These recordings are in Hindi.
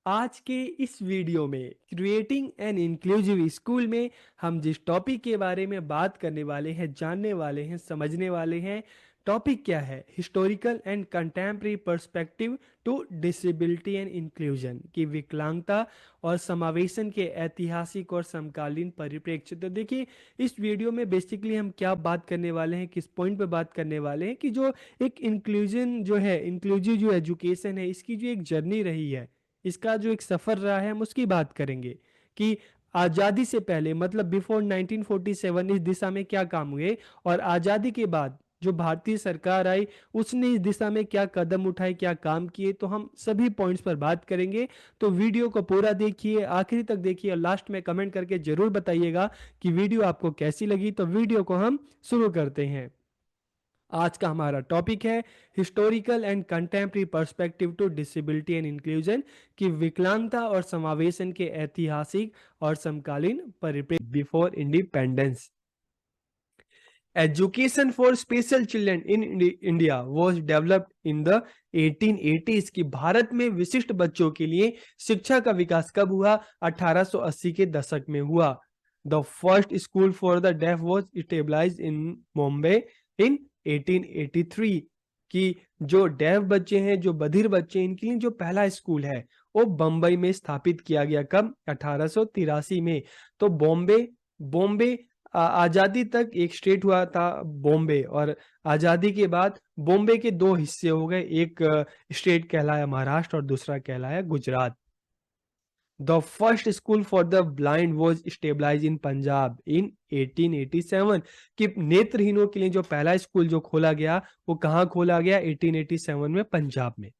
आज के इस वीडियो में क्रिएटिंग एन इंक्लूसिव स्कूल में हम जिस टॉपिक के बारे में बात करने वाले हैं, जानने वाले हैं, समझने वाले हैं, टॉपिक क्या है? Historical and contemporary perspective to disability and inclusion की विकलांगता और समावेशन के ऐतिहासिक और समकालीन परिप्रेक्ष्य। तो देखिए, इस वीडियो में बेसिकली हम क्या बात करने वाले हैं, किस पॉइंट पे बात करने वाले हैं कि जो एक इंक्लूजन जो है, इंक्लूसिव जो एजुकेशन है, इसकी जो एक जर्नी रही है, इसका जो एक सफ़र रहा है, हम उसकी बात करेंगे कि आज़ादी से पहले मतलब बिफोर 1947 इस दिशा में क्या काम हुए और आज़ादी के बाद जो भारतीय सरकार आई उसने इस दिशा में क्या कदम उठाए, क्या काम किए। तो हम सभी पॉइंट्स पर बात करेंगे। तो वीडियो को पूरा देखिए, आखिरी तक देखिए और लास्ट में कमेंट करके जरूर बताइएगा कि वीडियो आपको कैसी लगी। तो वीडियो को हम शुरू करते हैं। आज का हमारा टॉपिक है historical and contemporary perspective to disability and inclusion की विकलांगता और समावेशन के ऐतिहासिक और समकालीन परिप्रेक्ष्य before independence. Education for special children in India was developed in the 1880s की भारत में विशिष्ट बच्चों के लिए शिक्षा का विकास कब हुआ? 1880 के दशक में हुआ। The first school for the deaf was stabilized in Bombay in 1883 की जो डेफ बच्चे हैं, जो बधिर बच्चे हैं, इनके लिए जो पहला स्कूल है वो बम्बई में स्थापित किया गया। कब? 1883 में। तो बॉम्बे बॉम्बे आजादी तक एक स्टेट हुआ था बॉम्बे, और आजादी के बाद बॉम्बे के दो हिस्से हो गए, एक स्टेट कहलाया महाराष्ट्र और दूसरा कहलाया Gujarat. The first school for the blind was stabilize in Punjab in 1887 कि नेत्रहीनों के लिए जो पहला स्कूल जो खोला गया वो कहाँ खोला गया? 1887 में पंजाब में।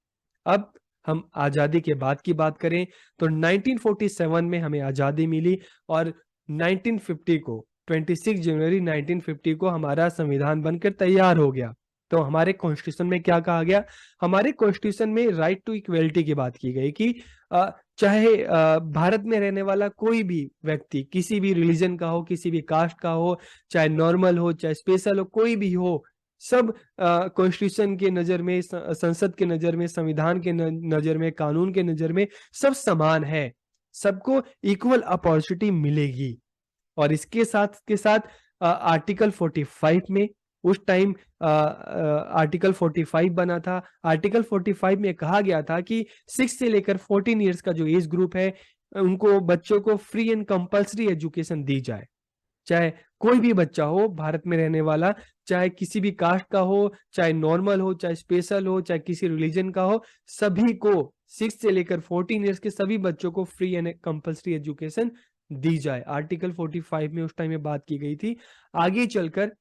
अब हम आजादी के बाद की बात करें तो 1947 में हमें आजादी मिली और 1950 को 26 जनवरी 1950 को हमारा संविधान बनकर तैयार हो गया। तो हमारे कॉन्स्टिट्यूशन में क्या कहा गया? हमारे कॉन्स्टिट्यूशन में राइट टू इक्वलिटी की बात की गई कि चाहे भारत में रहने वाला कोई भी व्यक्ति किसी भी रिलीजन का हो, किसी भी कास्ट का हो, चाहे नॉर्मल हो, चाहे स्पेशल हो, कोई भी हो, सब कॉन्स्टिट्यूशन के नज़र में, संसद के नज़र में, संविधान के नज़र में, कानून के नज़र में सब समान है। सबको इक्वल अपॉर्चुनिटी मिलेगी। और इसके साथ के साथ आर्टिकल 45 में उस टाइम आर्टिकल 45 बना था। आर्टिकल 45 में कहा गया था कि 6 से लेकर 14 इयर्स का जो एज ग्रुप है उनको बच्चों को फ्री एंड कंपल्सरी एजुकेशन दी जाए। चाहे कोई भी बच्चा हो भारत में रहने वाला, चाहे किसी भी कास्ट का हो, चाहे नॉर्मल हो, चाहे स्पेशल हो, चाहे किसी रिलीजन का हो, सभी को 6 से लेकर 14 इयर्स के सभी बच्चों को फ्री एंड कंपल्सरी एजुकेशन दी जाए। आर्टिकल 45 में उस टाइम में बात की गई थी। आगे चलकर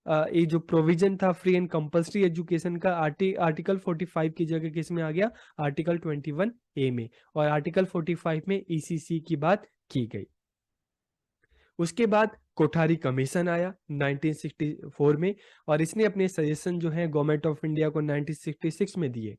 ये जो प्रोविजन था फ्री एंड कंपल्सरी एजुकेशन का आर्टिकल 45 की जगह किस में आ गया? आर्टिकल 21 ए में। और आर्टिकल 45 में ईसीसी की बात की गई। उसके बाद कोठारी कमीशन आया 1964 में और इसने अपने सजेशन जो है गवर्नमेंट ऑफ इंडिया को 1966 में दिए।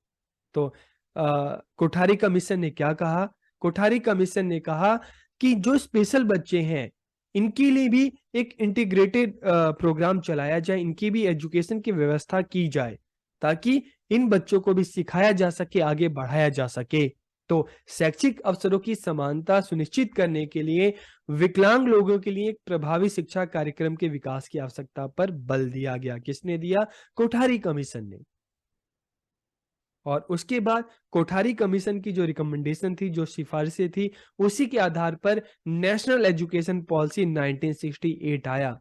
तो कोठारी कमीशन ने क्या कहा? कोठारी कमीशन ने कहा कि जो स्पेशल बच्चे हैं इनके लिए भी एक इंटीग्रेटेड प्रोग्राम चलाया जाए, इनकी भी एजुकेशन की व्यवस्था की जाए ताकि इन बच्चों को भी सिखाया जा सके, आगे बढ़ाया जा सके। तो शैक्षिक अवसरों की समानता सुनिश्चित करने के लिए विकलांग लोगों के लिए एक प्रभावी शिक्षा कार्यक्रम के विकास की आवश्यकता पर बल दिया गया। किसने दिया? कोठारी कमीशन ने। और उसके बाद कोठारी कमीशन की जो रिकमेंडेशन थी, जो सिफारिशें थी, उसी के आधार पर नेशनल एजुकेशन पॉलिसी 1968 आया।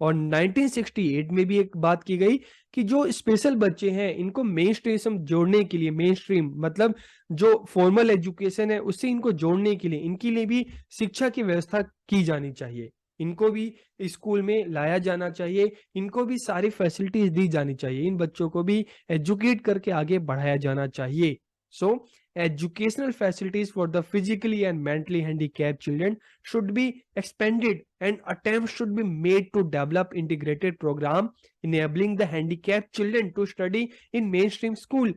और 1968 में भी एक बात की गई कि जो स्पेशल बच्चे हैं इनको मेन स्ट्रीम जोड़ने के लिए, मेन स्ट्रीम मतलब जो फॉर्मल एजुकेशन है उससे इनको जोड़ने के लिए इनके लिए भी शिक्षा की व्यवस्था की जानी चाहिए। इनको भी स्कूल में लाया जाना चाहिए, इनको भी सारी फैसिलिटीज दी जानी चाहिए, इन बच्चों को भी एजुकेट करके आगे बढ़ाया जाना चाहिए। सो educational facilities for the physically and mentally handicapped children should be expanded and attempts should be made to develop integrated program enabling the handicapped children to study in mainstream school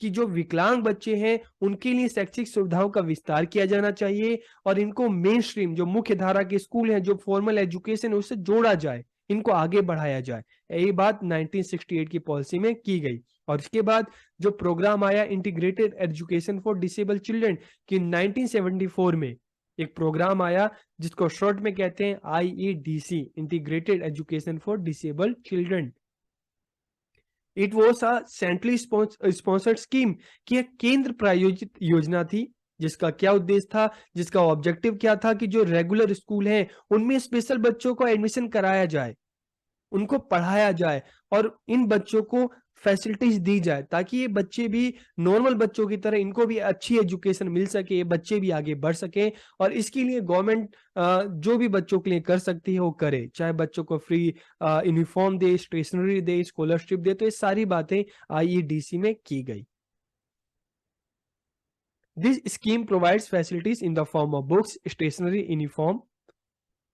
कि जो विकलांग बच्चे हैं उनके लिए शैक्षिक सुविधाओं का विस्तार किया जाना चाहिए और इनको मेन स्ट्रीम जो मुख्य धारा के स्कूल हैं, जो फॉर्मल एजुकेशन है उससे जोड़ा जाए, इनको आगे बढ़ाया जाए। यही बात 1968 की पॉलिसी में की गई। और इसके बाद जो प्रोग्राम आया integrated education for disable children की 1974 में एक प्रोग्राम आया जिसको शॉर्ट में कहते हैं IEDC, integrated education for disable children. It was a centrally sponsored scheme कि एक केंद्र प्रायोजित योजना थी जिसका क्या उद्देश्य था, जिसका ऑब्जेक्टिव क्या था कि जो रेगुलर स्कूल हैं उनमें स्पेशल बच्चों को एडमिशन कराया जाए, उनको पढ़ाया जाए और इन बच्चों को फैसिलिटीज दी जाए ताकि ये बच्चे भी नॉर्मल बच्चों की तरह इनको भी अच्छी एजुकेशन मिल सके, ये बच्चे भी आगे बढ़ सकें। और इसके लिए गवर्नमेंट जो भी बच्चों के लिए कर सकती है वो करे, चाहे बच्चों को फ्री यूनिफॉर्म दे, स्टेशनरी दे, स्कॉलरशिप दे। तो ये सारी बातें IEDC में की गई। This scheme provides facilities in the form of books, stationery, uniform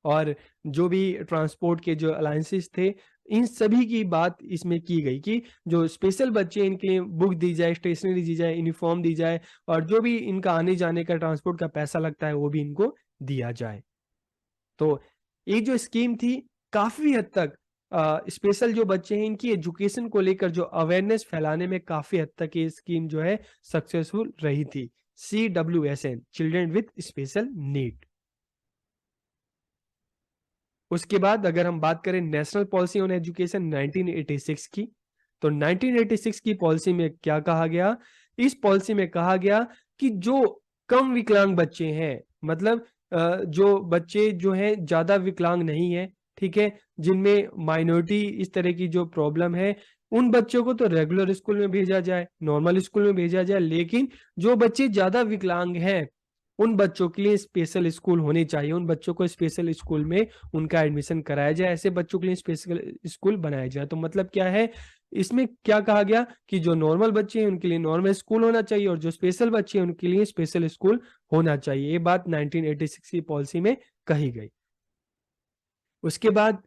और जो भी ट्रांसपोर्ट के जो अलायंसेस थे, इन सभी की बात इसमें की गई कि जो स्पेशल बच्चे इनके लिए बुक दी जाए, स्टेशनरी दी जाए, यूनिफॉर्म दी जाए और जो भी इनका आने जाने का ट्रांसपोर्ट का पैसा लगता है वो भी इनको दिया जाए। तो ये जो स्कीम थी काफी हद तक स्पेशल जो बच्चे हैं इनकी एजुकेशन को लेकर जो अवेयरनेस फैलाने में काफी हद तक ये स्कीम जो है सक्सेसफुल रही थी। CWSN, children with special need. उसके बाद अगर हम बात करें नेशनल पॉलिसी ऑन एजुकेशन 1986 की, तो 1986 की पॉलिसी में क्या कहा गया? इस पॉलिसी में कहा गया कि जो कम विकलांग बच्चे हैं, मतलब जो बच्चे जो हैं ज्यादा विकलांग नहीं है, ठीक है, जिनमें माइनॉरिटी इस तरह की जो प्रॉब्लम है, उन बच्चों को तो रेगुलर स्कूल में भेजा जाए, नॉर्मल स्कूल में भेजा जाए। लेकिन जो बच्चे ज्यादा विकलांग हैं उन बच्चों के लिए स्पेशल स्कूल होने चाहिए, उन बच्चों को स्पेशल स्कूल में उनका एडमिशन कराया जाए, ऐसे बच्चों के लिए स्पेशल स्कूल बनाया जाए। तो मतलब क्या है, इसमें क्या कहा गया कि जो नॉर्मल बच्चे हैं उनके लिए नॉर्मल स्कूल होना चाहिए और जो स्पेशल बच्चे हैं उनके लिए स्पेशल स्कूल होना चाहिए। ये बात 1986 की पॉलिसी में कही गई। उसके बाद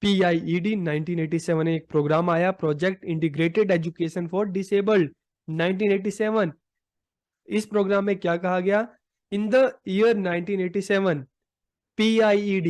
PIED 1987 एक प्रोग्राम आया, project integrated education for disabled 1987। इस प्रोग्राम में क्या कहा गया? इन the year 1987 PIED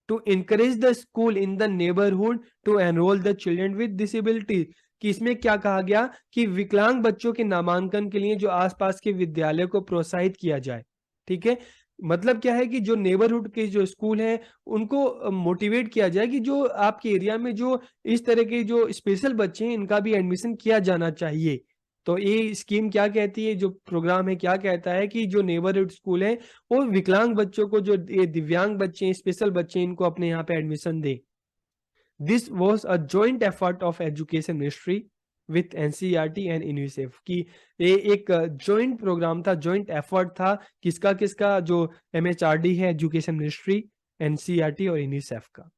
to encourage the school in the neighborhood to enroll the children with disability, कि इसमें क्या कहा गया कि विकलांग बच्चों के नामांकन के लिए जो आसपास के विद्यालय को प्रोत्साहित किया जाए। ठीक है, मतलब क्या है कि जो नेबरहुड के जो स्कूल हैं उनको मोटिवेट किया जाए कि जो आपके एरिया में जो इस तरह के जो स्पेशल बच्चे हैं इनका भी एडमिशन किया जाना चाहिए। तो ये स्कीम क्या कहती है, जो प्रोग्राम है क्या कहता है कि जो नेबरहुड स्कूल है वो विकलांग बच्चों को, जो ये दिव्यांग बच्चे हैं, स्पेशल बच्चे हैं, इनको अपने यहाँ पे admission they. This was a joint effort of education ministry with NCERT and UNICEF, की ये एक जॉइंट प्रोग्राम था, जॉइंट एफर्ट था किसका किसका, जो MHRD है, एजुकेशन मिनिस्ट्री, NCERT और यूनिसेफ का।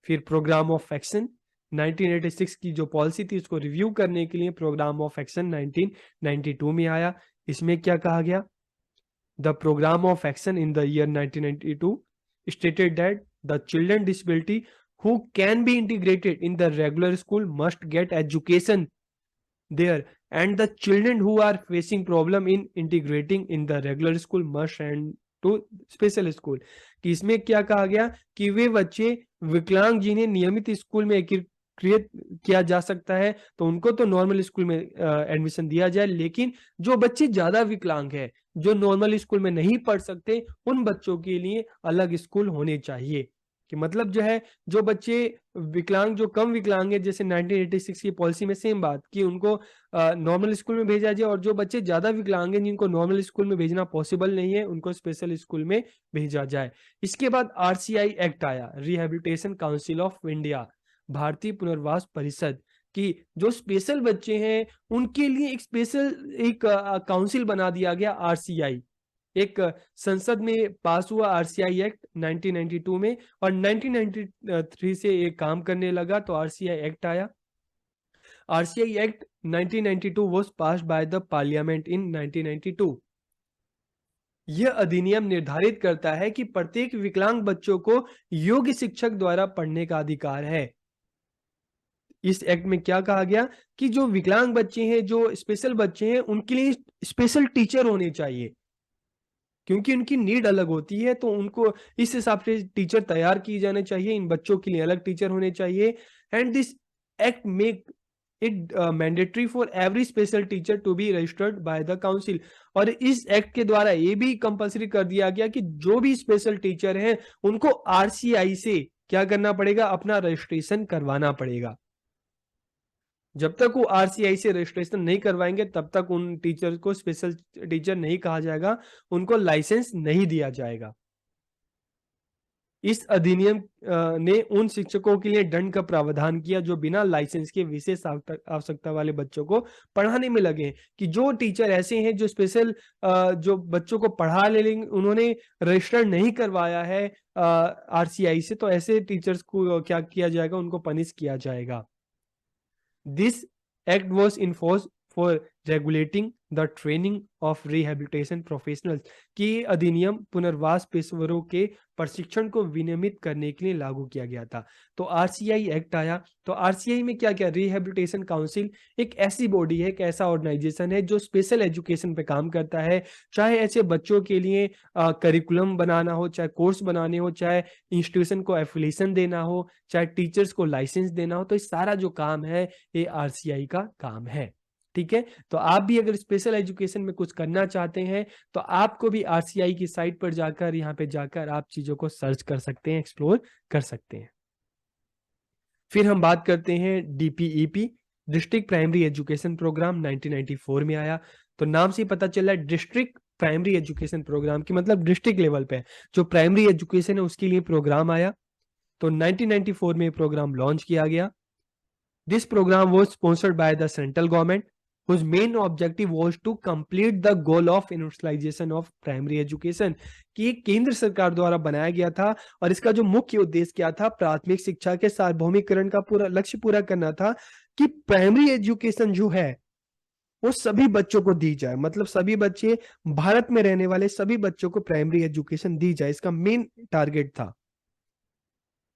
फिर प्रोग्राम ऑफ एक्शन 1986 की जो पॉलिसी थी उसको रिव्यू करने के लिए प्रोग्राम ऑफ एक्शन 1992 में आया। इसमें क्या कहा गया? The program of action in the year 1992 stated that the children disability who can be integrated in the regular school must get education there, and the children who are facing problem in integrating in the regular school must send to special school। कि इसमें क्या कहा गया कि वे बच्चे विकलांग जिन्हें नियमित स्कूल में एकीकृत किया जा सकता है तो उनको तो नॉर्मल स्कूल में एडमिशन दिया जाए, लेकिन जो बच्चे ज्यादा विकलांग है, जो नॉर्मल स्कूल में नहीं पढ़ सकते, उन बच्चों के लिए अलग स्कूल होने चाहिए। कि मतलब जो है, जो बच्चे विकलांग, जो कम विकलांग है, जैसे 1986 की पॉलिसी में सेम बात कि उनको नॉर्मल स्कूल में भेजा जाए, और जो बच्चे ज्यादा विकलांग हैं जिनको नॉर्मल स्कूल में भेजना पॉसिबल नहीं है उनको स्पेशल स्कूल में भेजा जाए। इसके बाद RCI एक्ट आया, रिहेबिलिटेशन काउंसिल ऑफ इंडिया, भारतीय पुनर्वास परिषद, कि जो स्पेशल बच्चे हैं उनके लिए एक स्पेशल एक काउंसिल बना दिया गया RCI। एक संसद में पास हुआ RCI एक्ट 1992 में, और 1993 से ये काम करने लगा तो RCI एक्ट आया। RCI act 1992 was passed by the parliament in 1992। यह अधिनियम निर्धारित करता है कि प्रत्येक विकलांग बच्चों को योग्य शिक्षक द्वारा पढ़ने का अधिकार है। इस एक्ट में क्या कहा गया कि जो विकलांग बच्चे हैं, जो स्पेशल बच्चे हैं, उनके लिए स्पेशल टीचर होने चाहिए। क्योंकि उनकी नीड अलग होती है, तो उनको इस हिसाब से टीचर तैयार किए जाने चाहिए। इन बच्चों के लिए अलग टीचर होने चाहिए। And this act make it mandatory for every special teacher to be registered by the council. और इस एक्ट के द्वारा ये भी कंपलसरी कर दिया गया कि जो भी स्पेशल टीचर हैं उनको आरसीआई से क्या करना पड़ेगा, अपना रजिस्ट्रेशन करवाना पड़ेगा। जब तक वो आरसीआई से रजिस्ट्रेशन नहीं करवाएंगे तब तक उन टीचर को स्पेशल टीचर नहीं कहा जाएगा, उनको लाइसेंस नहीं दिया जाएगा। इस अधिनियम ने उन शिक्षकों के लिए दंड का प्रावधान किया जो बिना लाइसेंस के विशेष आवश्यकता वाले बच्चों को पढ़ाने में लगे। कि जो टीचर ऐसे हैं जो स्पेशल जो बच्चों को पढ़ा ले लेंगे, उन्होंने रजिस्टर नहीं करवाया है आरसीआई से, तो ऐसे टीचर्स को क्या किया जाएगा, उनको पनिश किया जाएगा। This act was enforced for regulating the training of rehabilitation professionals। कि अधिनियम पुनर्वास पेशेवरों के प्रशिक्षण को विनियमित करने के लिए लागू किया गया था। तो आरसीआई एक्ट आया, तो आरसीआई में क्या क्या, रिहेबिलिटेशन काउंसिल एक ऐसी बॉडी है, एक ऐसा ऑर्गेनाइजेशन है जो स्पेशल एजुकेशन पे काम करता है। चाहे ऐसे बच्चों के लिए करिकुलम बनाना हो, चाहे कोर्स बनाने हो, चाहे इंस्टीट्यूशन को एफिलिएशन देना हो, चाहे टीचर्स को लाइसेंस देना हो, तो ये सारा जो काम है ये आरसीआई का काम है। ठीक है, तो आप भी अगर स्पेशल एजुकेशन में कुछ करना चाहते हैं तो आपको भी आरसीआई की साइट पर जाकर, यहाँ पे जाकर आप चीजों को सर्च कर सकते हैं, एक्सप्लोर कर सकते हैं। फिर हम बात करते हैं DPEP, district primary education programme 1994 में आया। तो नाम से ही पता चला डिस्ट्रिक्ट प्राइमरी एजुकेशन प्रोग्राम की मतलब डिस्ट्रिक्ट लेवल पे जो प्राइमरी एजुकेशन है उसके लिए प्रोग्राम आया। तो 1994 में प्रोग्राम लॉन्च किया गया। This program was sponsored by the central government whose main objective was to complete the goal of universalization of primary education। कि ये केंद्र सरकार द्वारा बनाया गया था और इसका जो मुख्य उद्देश्य क्या था, प्राथमिक शिक्षा के सार्वभौमिकरण का पूरा लक्ष्य पूरा करना था कि प्राइमरी एजुकेशन जो है वो सभी बच्चों को दी जाए, मतलब सभी बच्चे, भारत में रहने वाले सभी बच्चों को प्राइमरी एजुकेशन दी जाए, इसका मेन टारगेट था।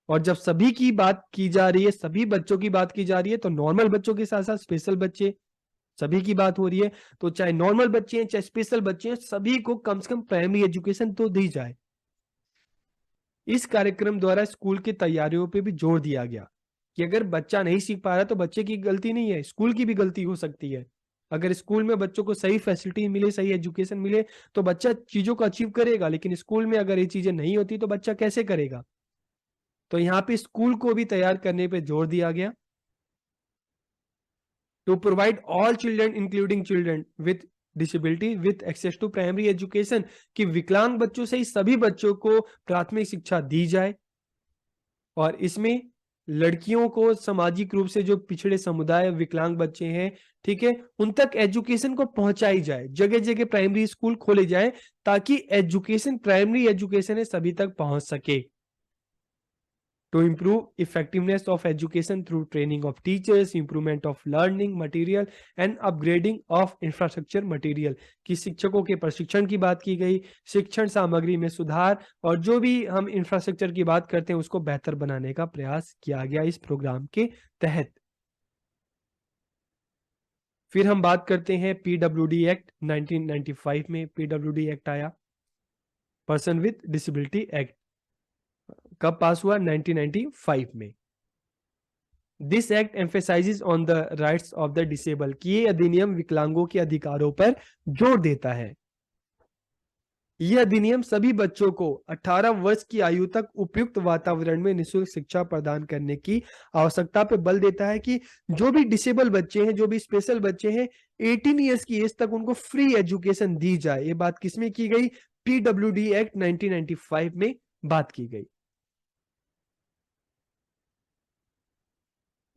और जब सभी की बात की जा रही है, सभी बच्चों की बात की जा रही है, तो नॉर्मल बच्चों के साथ साथ स्पेशल बच्चे, सभी की बात हो रही है। तो चाहे नॉर्मल बच्चे हैं चाहे स्पेशल बच्चे हैं, सभी को कम से कम प्राइमरी एजुकेशन तो दी जाए। इस कार्यक्रम द्वारा स्कूल की तैयारियों पे भी जोर दिया गया कि अगर बच्चा नहीं सीख पा रहा तो बच्चे की गलती नहीं है, स्कूल की भी गलती हो सकती है। अगर स्कूल में बच्चों को सही फैसिलिटी मिले, सही एजुकेशन मिले तो बच्चा चीजों को अचीव करेगा, लेकिन स्कूल में अगर ये चीजें नहीं होती तो बच्चा कैसे करेगा। तो यहाँ पे स्कूल को भी तैयार करने पे जोर दिया गया। to provide all children including children with disability with access to primary education। कि विकलांग बच्चों से ही सभी बच्चों को प्राथमिक शिक्षा दी जाए। और इसमें लड़कियों को सामाजिक रूप से जो पिछड़े समुदाय विकलांग बच्चे हैं, ठीक है, उन तक एजुकेशन को पहुंचाई जाए, जगह जगह प्राइमरी स्कूल खोले जाए ताकि एजुकेशन, प्राइमरी एजुकेशन है सभी तक पहुंच सके। to improve effectiveness of education through training of teachers, improvement of learning material and upgrading of infrastructure material। कि शिक्षकों के प्रशिक्षण की बात की गई, शिक्षण सामग्री में सुधार और जो भी हम इंफ्रास्ट्रक्चर की बात करते हैं उसको बेहतर बनाने का प्रयास किया गया इस प्रोग्राम के तहत। फिर हम बात करते हैं पीडब्ल्यूडी एक्ट 1995 में पीडब्ल्यूडी एक्ट आया, पर्सन विद डिसेबिलिटी एक्ट। कब पास हुआ? 1995 में। This act emphasises on the rights of the disable. कि ये अधिनियम विकलांगों के अधिकारों पर जोर देता है। यह अधिनियम सभी बच्चों को 18 वर्ष की आयु तक उपयुक्त वातावरण में निःशुल्क शिक्षा प्रदान करने की आवश्यकता पर बल देता है कि जो भी डिसेबल बच्चे हैं, जो भी स्पेशल बच्चे हैं, 18 ईयर्स की एज तक उनको फ्री एजुकेशन दी जाए। ये बात किसमें की गई? पीडब्ल्यूडी एक्ट 1995 में बात की गई।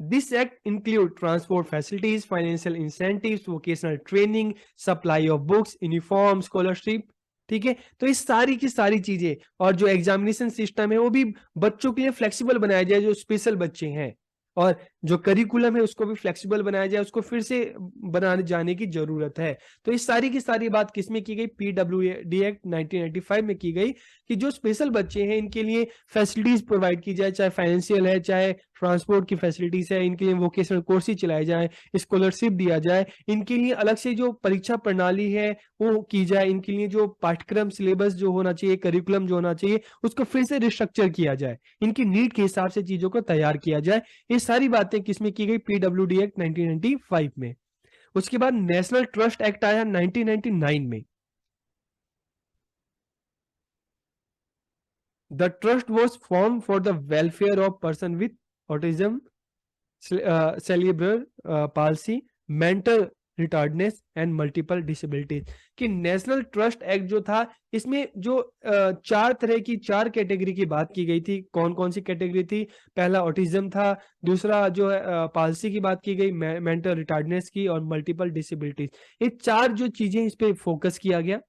This act include transport facilities, financial incentives, vocational training, supply of books, uniform, scholarship। ठीक है, तो इस सारी की सारी चीजें और जो एग्जामिनेशन सिस्टम है वो भी बच्चों के लिए फ्लेक्सिबल बनाया जाए जो स्पेशल बच्चे हैं। और जो करिकुलम है उसको भी फ्लेक्सिबल बनाया जाए, उसको फिर से बनाने जाने की जरूरत है। तो इस सारी की सारी बात किसमें की गई, पीडब्ल्यूडी एक्ट 1995 में की गई कि जो स्पेशल बच्चे हैं इनके लिए फैसिलिटीज प्रोवाइड की जाए, चाहे फाइनेंशियल है, चाहे ट्रांसपोर्ट की फैसिलिटीज है, इनके लिए वोकेशनल कोर्स ही चलाए जाए, स्कॉलरशिप दिया जाए, इनके लिए अलग से जो परीक्षा प्रणाली है वो की जाए, इनके लिए जो पाठ्यक्रम सिलेबस जो होना चाहिए, करिकुलम जो होना चाहिए उसको फिर से रिस्ट्रक्चर किया जाए, इनकी नीड के हिसाब से चीजों को तैयार किया जाए। ये सारी बातें किसमें की गई, पीडब्ल्यूडी एक्ट 1995 में। उसके बाद नेशनल ट्रस्ट एक्ट आया 1999 में। The trust was form for the welfare of person with autism, cerebral palsy, mental retardness and multiple disabilities. कि नेशनल ट्रस्ट एक्ट जो था इसमें जो चार तरह की, चार कैटेगरी की बात की गई थी। कौन कौन सी कैटेगरी थी, पहला ऑटिज्म था, दूसरा जो है पाल्सी की बात की गई, मेंटल रिटार्डनेस की, और मल्टीपल डिसेबिलिटीज। ये चार जो चीजें इस पे फोकस किया गया।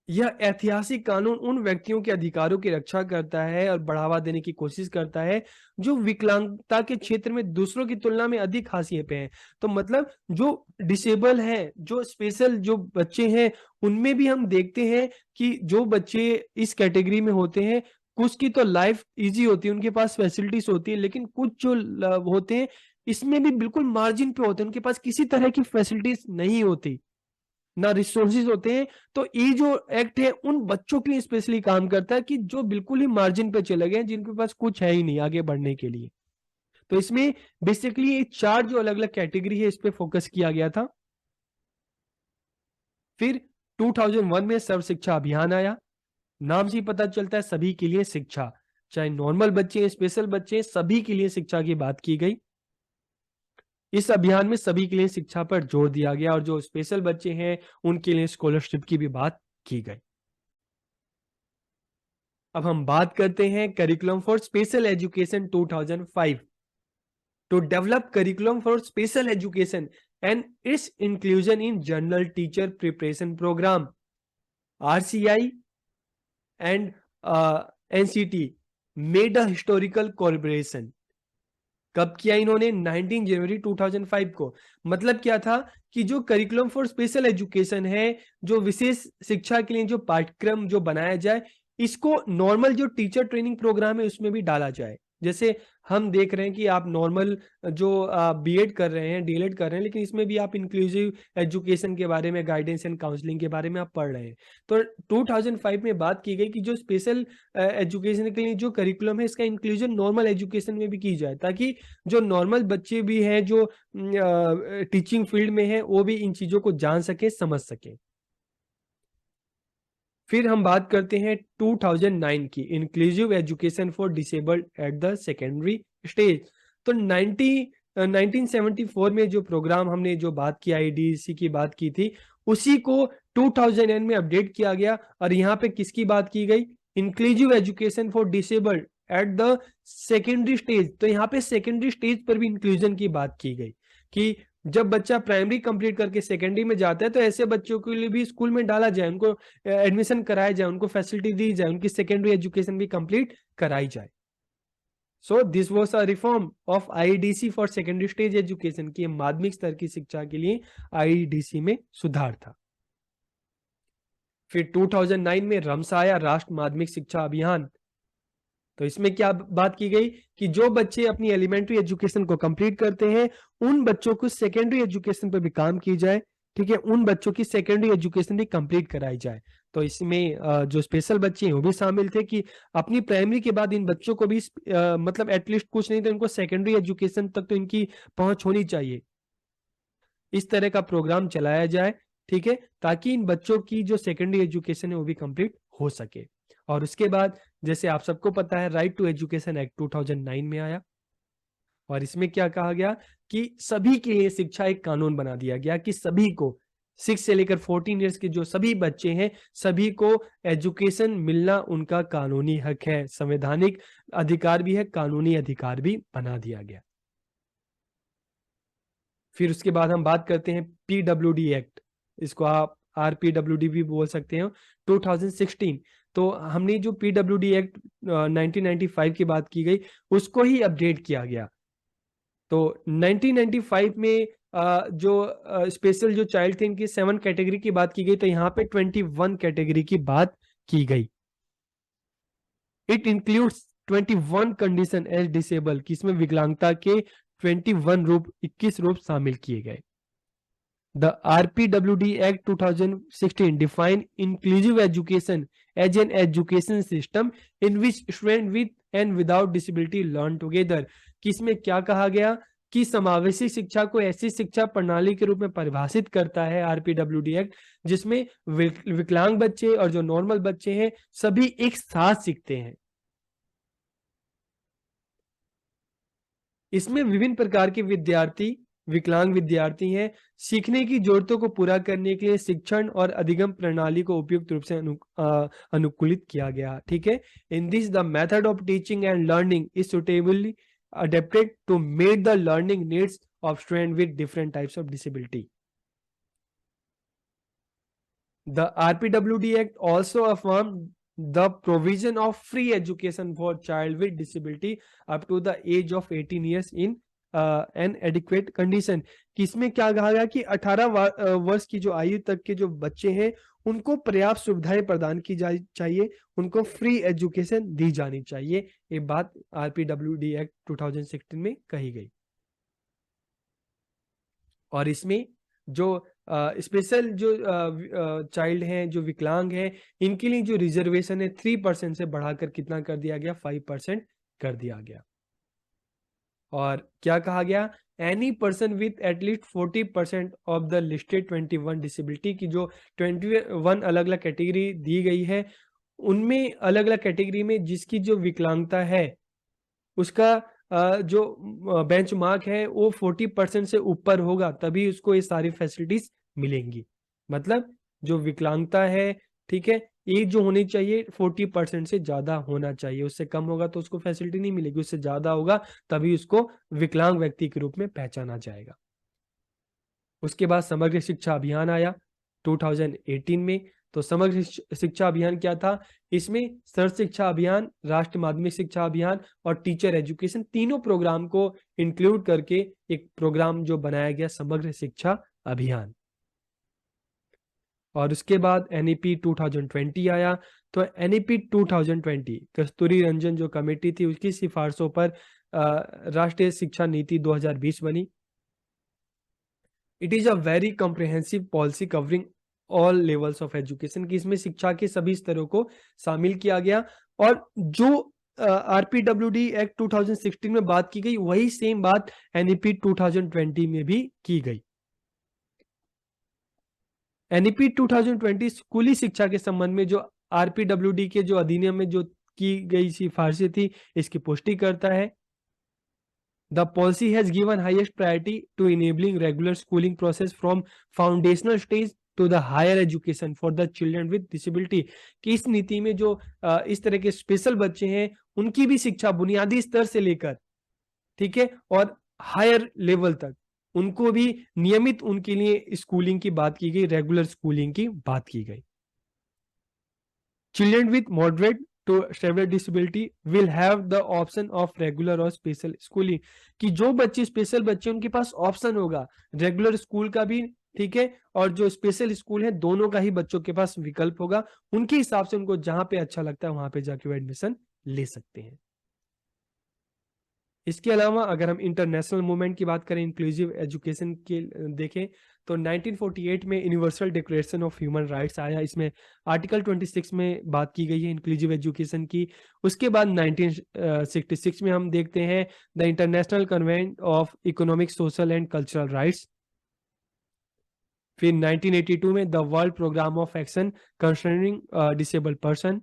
यह ऐतिहासिक कानून उन व्यक्तियों के अधिकारों की रक्षा करता है और बढ़ावा देने की कोशिश करता है जो विकलांगता के क्षेत्र में दूसरों की तुलना में अधिक हाशिए पे हैं। तो मतलब जो डिसेबल हैं, जो स्पेशल जो बच्चे हैं, उनमें भी हम देखते हैं कि जो बच्चे इस कैटेगरी में होते हैं, कुछ की तो लाइफ इजी होती है, उनके पास फैसिलिटीज होती है, लेकिन कुछ जो होते हैं इसमें भी बिल्कुल मार्जिन पे होते हैं, उनके पास किसी तरह की फैसिलिटीज नहीं होती, ना रिसोर्सेज होते हैं। तो ये जो एक्ट है उन बच्चों के लिए स्पेशली काम करता है कि जो बिल्कुल ही मार्जिन पे चले गए, जिनके पास कुछ है ही नहीं आगे बढ़ने के लिए। तो इसमें बेसिकली ये चार जो अलग अलग कैटेगरी है इस पे फोकस किया गया था। फिर 2001 में सर्व शिक्षा अभियान आया। नाम से ही पता चलता है सभी के लिए शिक्षा, चाहे नॉर्मल बच्चे हैं, स्पेशल बच्चे हैं, सभी के लिए शिक्षा की बात की गई। इस अभियान में सभी के लिए शिक्षा पर जोर दिया गया और जो स्पेशल बच्चे हैं उनके लिए स्कॉलरशिप की भी बात की गई। अब हम बात करते हैं curriculum for special education 2005। To develop curriculum for special education and its inclusion in general teacher preparation program, RCI and NCT made a historical collaboration. कब किया इन्होंने, 19 जनवरी 2005 को। मतलब क्या था कि जो करिकुलम फॉर स्पेशल एजुकेशन है, जो विशेष शिक्षा के लिए जो पाठ्यक्रम जो बनाया जाए, इसको नॉर्मल जो टीचर ट्रेनिंग प्रोग्राम है उसमें भी डाला जाए। जैसे हम देख रहे हैं कि आप नॉर्मल जो बीएड कर रहे हैं, डीएलएड कर रहे हैं, लेकिन इसमें भी आप इंक्लूसिव एजुकेशन के बारे में, गाइडेंस एंड काउंसलिंग के बारे में आप पढ़ रहे हैं। तो 2005 में बात की गई कि जो स्पेशल एजुकेशन के लिए जो करिकुलम है इसका इंक्लूजन नॉर्मल एजुकेशन में भी की जाए, ताकि जो नॉर्मल बच्चे भी हैं जो टीचिंग फील्ड में है वो भी इन चीजों को जान सके, समझ सके। फिर हम बात करते हैं 2009 की, inclusive education for disabled at the secondary stage. तो 1974 में जो प्रोग्राम हमने जो बात की, आईडीसी की बात की थी, उसी को 2009 में अपडेट किया गया और यहाँ पे किसकी बात की गई, inclusive education for disabled at the secondary stage. तो यहाँ पे सेकेंडरी स्टेज पर भी इंक्लूजन की बात की गई कि जब बच्चा प्राइमरी कंप्लीट करके सेकेंडरी में जाता है तो ऐसे बच्चों के लिए भी स्कूल में डाला जाए, उनको एडमिशन कराया जाए, उनको फैसिलिटी दी जाए, उनकी सेकेंडरी एजुकेशन भी कंप्लीट कराई जाए। So this was a reform of IDC for secondary stage education की माध्यमिक स्तर की शिक्षा के लिए आईडीसी में सुधार था। फिर 2009 में रम्स आया, राष्ट्रीय माध्यमिक शिक्षा अभियान। तो इसमें क्या बात की गई कि जो बच्चे अपनी एलिमेंट्री एजुकेशन को कंप्लीट करते हैं उन बच्चों को सेकेंडरी एजुकेशन पर भी काम की जाए, ठीक है, उन बच्चों की सेकेंडरी एजुकेशन भी कंप्लीट कराई जाए। तो इसमें जो स्पेशल बच्चे हैं वो भी शामिल थे कि अपनी प्राइमरी के बाद इन बच्चों को भी मतलब एटलीस्ट कुछ नहीं तो इनको सेकेंडरी एजुकेशन तक तो इनकी पहुंच होनी चाहिए। इस तरह का प्रोग्राम चलाया जाए, ठीक है, ताकि इन बच्चों की जो सेकेंडरी एजुकेशन है वो भी कंप्लीट हो सके। और उसके बाद जैसे आप सबको पता है राइट टू एजुकेशन एक्ट 2009 में आया और इसमें क्या कहा गया कि सभी के लिए शिक्षा एक कानून बना दिया गया कि सभी को 6 से लेकर 14 ईयर्स के जो सभी बच्चे हैं सभी को एजुकेशन मिलना उनका कानूनी हक है, संवैधानिक अधिकार भी है, कानूनी अधिकार भी बना दिया गया। फिर उसके बाद हम बात करते हैं पीडब्ल्यूडी एक्ट, इसको आप आरपीडब्ल्यूडी भी बोल सकते हो, 2016। तो हमने जो पीडब्ल्यूडी एक्ट 1995 की बात की गई, उसको ही अपडेट किया गया। तो 1995 में जो स्पेशल जो चाइल्ड थे, इनकी 7 कैटेगरी की बात की गई, तो यहाँ पे 21 कैटेगरी की बात की गई। It includes 21 condition as disable, कि इसमें विकलांगता के 21 रूप शामिल किए गए। The RPWD Act 2016 define inclusive education as an education system in which students with and without disability learn together। कि इसमें क्या कहा गया कि समावेशी शिक्षा को ऐसी शिक्षा प्रणाली के रूप में परिभाषित करता है RPWD एक्ट, जिसमें विकलांग बच्चे और जो नॉर्मल बच्चे हैं सभी एक साथ सीखते हैं। इसमें विभिन्न प्रकार के विकलांग विद्यार्थी हैं। सीखने की जरूरतों को पूरा करने के लिए शिक्षण और अधिगम प्रणाली को उपयुक्त रूप से अनुकूलित किया गया। ठीक है, in this the method of teaching and learning is suitably adapted to meet the learning needs of student with different types of disability. The RPWD Act also affirmed the provision of free education for child with disability up to the age of 18 years in an adequate condition। कि इसमें क्या कहा गया कि 18 वर्ष की जो आयु तक के जो बच्चे हैं उनको पर्याप्त सुविधाएं प्रदान की जानी चाहिए, उनको फ्री एजुकेशन दी जानी चाहिए। ये बात RPWD एक्ट 2016 में कही गई। और इसमें जो स्पेशल जो चाइल्ड हैं, जो विकलांग हैं, इनके लिए जो रिजर्वेशन है 3% से बढ़ाकर कितना कर दिया गया, 5% कर दिया गया। और क्या कहा गया, any person with at least 40% of the listed 21 disability की जो 21 अलग अलग कैटेगरी दी गई है, उनमें अलग अलग कैटेगरी में जिसकी जो विकलांगता है उसका जो बेंचमार्क है वो 40% से ऊपर होगा, तभी उसको ये सारी फैसिलिटीज मिलेंगी। मतलब जो विकलांगता है, ठीक है, एज जो होनी चाहिए 40% से ज्यादा होना चाहिए, उससे कम होगा तो उसको फैसिलिटी नहीं मिलेगी, उससे ज्यादा होगा तभी उसको विकलांग व्यक्ति के रूप में पहचाना जाएगा। उसके बाद समग्र शिक्षा अभियान आया 2018 में। तो समग्र शिक्षा अभियान क्या था, इसमें सर्व शिक्षा अभियान, राष्ट्रीय माध्यमिक शिक्षा अभियान और टीचर एजुकेशन तीनों प्रोग्राम को इंक्लूड करके एक प्रोग्राम जो बनाया गया समग्र शिक्षा अभियान। और उसके बाद NEP 2020 आया। तो NEP 2020 कस्तूरी रंजन जो कमेटी थी उसकी सिफारिशों पर राष्ट्रीय शिक्षा नीति 2020 बनी। It is a very comprehensive policy covering all levels of education, की इसमें शिक्षा के सभी स्तरों को शामिल किया गया। और जो RPWD एक्ट 2016 में बात की गई वही सेम बात NEP 2020 में भी की गई। NEP 2020 स्कूली शिक्षा के संबंध में जो RPWD के जो अधिनियम में जो की गई सिफारिशें थी, इसकी पुष्टि करता है। The policy has given highest priority to enabling regular schooling process from foundational stage to the higher education for the children with disability। कि इस नीति में जो इस तरह के स्पेशल बच्चे हैं उनकी भी शिक्षा बुनियादी स्तर से लेकर, ठीक है, और हायर लेवल तक उनको भी नियमित उनके लिए स्कूलिंग की बात की गई, रेगुलर स्कूलिंग की बात की गई। Children with moderate to severe disability will have the option of regular और स्पेशल स्कूलिंग। कि जो बच्चे स्पेशल बच्चे उनके पास ऑप्शन होगा रेगुलर स्कूल का भी, ठीक है, और जो स्पेशल स्कूल है दोनों का ही बच्चों के पास विकल्प होगा। उनके हिसाब से उनको जहां पे अच्छा लगता है वहां पे जाके वो एडमिशन ले सकते हैं। इसके अलावा अगर हम इंटरनेशनल मूवमेंट की बात करें इंक्लूसिव एजुकेशन के देखें तो 1948 में universal declaration of human rights आया। इसमें आर्टिकल 26 में बात की गई है इंक्लूसिव एजुकेशन की। उसके बाद 1966 में हम देखते हैं the international convent of economic, social and cultural rights. फिर 1982 में the world program of action concerning disable person.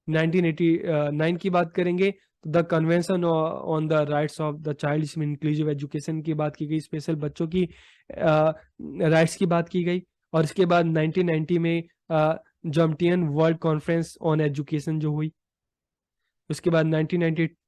1989 की बात करेंगे the convention on the rights of the child, इसमें इंक्लूसिव एजुकेशन की बात की गई, स्पेशल बच्चों की राइट्स की बात की गई। और इसके बाद 1990 में Jomtien world conference on education जो हुई। उसके बाद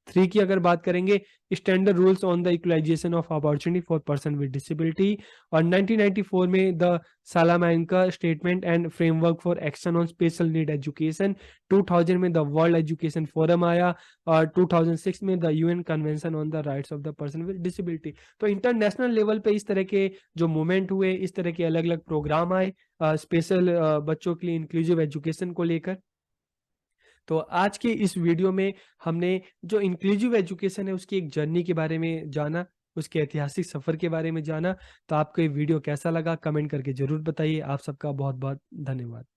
3 की अगर बात करेंगे, standard rules on the equalization of opportunity for person with disability, और 1994 में the Salamanca statement and framework for action on special need education, 2000 में द वर्ल्ड एजुकेशन फोरम आया, और 2006 में the UN convention on the rights of the person with disability. तो इंटरनेशनल लेवल पे इस तरह के जो मूवमेंट हुए, इस तरह के अलग अलग प्रोग्राम आए स्पेशल बच्चों के लिए इंक्लूसिव एजुकेशन को लेकर। तो आज के इस वीडियो में हमने जो इंक्लूसिव एजुकेशन है उसकी एक जर्नी के बारे में जाना, उसके ऐतिहासिक सफर के बारे में जाना। तो आपको ये वीडियो कैसा लगा कमेंट करके जरूर बताइए। आप सबका बहुत बहुत धन्यवाद।